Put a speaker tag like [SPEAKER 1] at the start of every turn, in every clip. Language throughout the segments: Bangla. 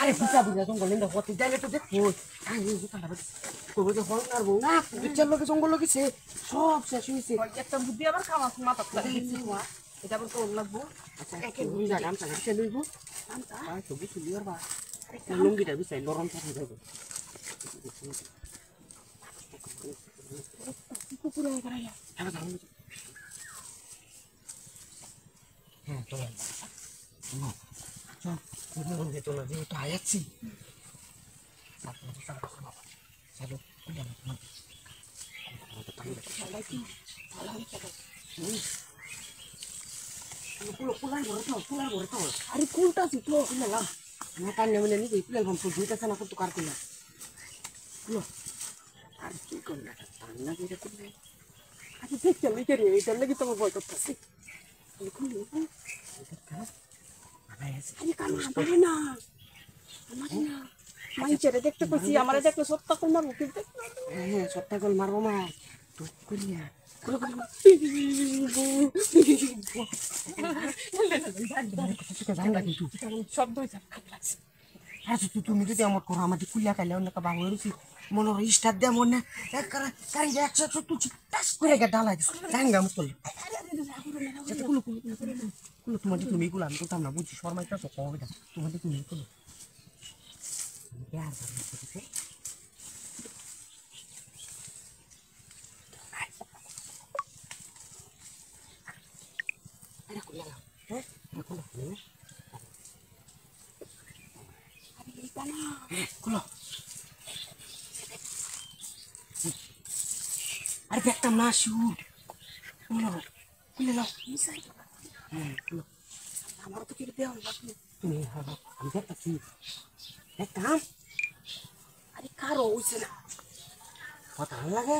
[SPEAKER 1] আরে বুঝা বুঝা জঙ্গল নিন্দা হতে যাইলে তো দেখো করবো যে হল মারবো না বিচার লোকে জঙ্গল লোকেছে সব শেষ হয়েছে
[SPEAKER 2] একটা বুদ্ধি আবার খাওয়া মাথা এটা আবার তো লাগবো
[SPEAKER 1] গামছা গামছা লইব ছবি চুলি আর বা লুঙ্গিটা বিছাই নরম থাকে যাবে হ্যাঁ চলো চলো যেহেতু আয়াচ্ছি
[SPEAKER 2] আরে কোনটা ছিল
[SPEAKER 1] দুইটা না করতো কার কিনা আর কি করলে ঠান্ডা যেটা করলে
[SPEAKER 2] আচ্ছা দেখতে লিখে রে এটার লাগি তোমার ভয় করতেছি আরে না মাইচেরে দেখতে কইছি আমারে দেখলে সত্তা কল মারবো কিন্তু
[SPEAKER 1] হ্যাঁ সত্তা কল মারবো মা তুই করিয়া
[SPEAKER 2] শব্দ
[SPEAKER 1] আচ্ছা তুমি যদি আমার করো আমাদের কুলিয়া খাইলে অন্য বাবু রয়েছি মনে হয় স্টার দেয় মনে একশো তুলছি টাস করে ডালাই জাঙ্গা মুখ করলে তোমাদের তুমি গুলো আমি করতাম না বুঝছি শর্মাইটা তো কবে না তোমাদের তুমি করলো আরে দেখতাম না শুট খুলে নাও
[SPEAKER 2] আমার তো কেটে দেওয়া
[SPEAKER 1] তুমি আমি দেখতাছি দেখতাম
[SPEAKER 2] আরে কারো হইছে না
[SPEAKER 1] কথা ভালো লাগে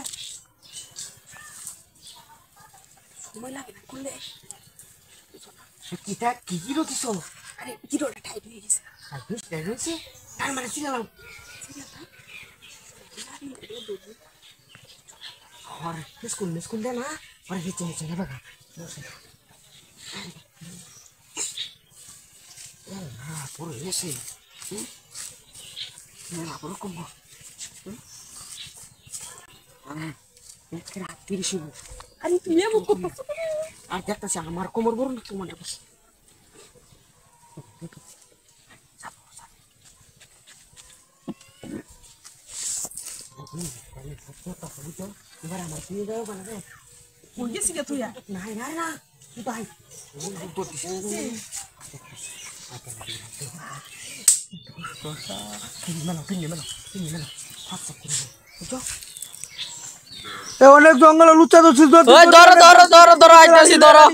[SPEAKER 2] সময় লাগে না করলে
[SPEAKER 1] কিটা কি কিলো দিছ
[SPEAKER 2] আরে জিরোটা টাইট হয়ে গেছে
[SPEAKER 1] আর বিশটা রয়েছে তার মানে চিনালাম আর স্কুল দে না আর হেঁচে হেঁচে নেবে গা পুরো এসে ওরকম রাত্রি শিব
[SPEAKER 2] আরে তুমি এমন করতেছো
[SPEAKER 1] আর দেখতেছি আমার কোমর বড় না তোমার বসে এবার আমার তুমি যাও বানাবে
[SPEAKER 2] কই গেছি গে তুই
[SPEAKER 1] নাই না না ভাই
[SPEAKER 3] অনেক জঙ্গলে লুচা তো
[SPEAKER 2] ধরো আইতাছি ধরো